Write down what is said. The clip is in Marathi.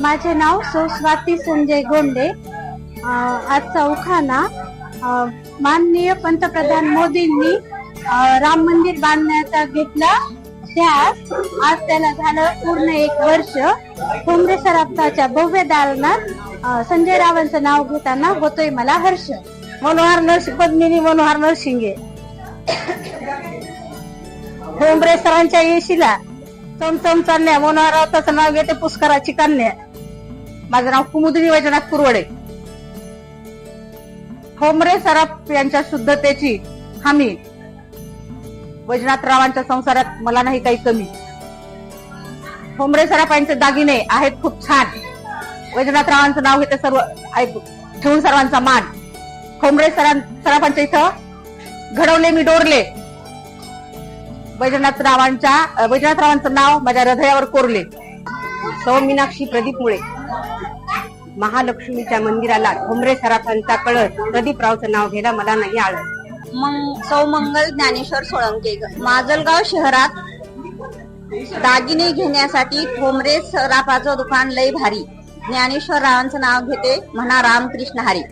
माझे नाव स्वाती संजय गोंडे. आजचा उखाणा, माननीय पंतप्रधान मोदींनी राम मंदिर बांधण्याचा घेतला त्यास आज त्याला झालं पूर्ण 1 वर्ष. ठोंबरे सराफाच्या भव्य दालनात संजय रावांचं नाव घेताना होतोय मला हर्ष. मनोहर नरसिंह पद्मिनी मनोहर नरसिंगे. ठोंबरे सरांच्या येशीला चमचम चालण्या मनोहर राऊताचं नाव घेते पुष्कराची कन्या. माझं नाव कुमुदिनी वैजनाथ कुरवडे. ठोंबरे सराफ यांच्या शुद्धतेची हमी, वैजनाथरावांच्या संसारात मला नाही काही कमी. ठोंबरे सराफांचे दागिने आहेत खूप छान, वैजनाथरावांचं नाव घेते सर्व ठेवून सर्वांचा मान. ठोंबरे सराफांच्या इथं घडवले मी डोरले, वैजनाथरावांचं नाव माझ्या हृदयावर कोरले. सौ मीनाक्षी प्रदीप मुळे. महालक्ष्मीच्या मंदिराला ठोंबरे सराफांचा कळस, प्रदीपरावचं नाव घ्यायला मला नाही आळस. सौ मंगल ज्ञानेश्वर सोळंके. माजलगाव शहरात दागिने घेण्यासाठी ठोंबरे सराफाचं दुकान लय भारी. ज्ञानेश्वर रावांचं नाव घेते म्हणा रामकृष्ण हरी.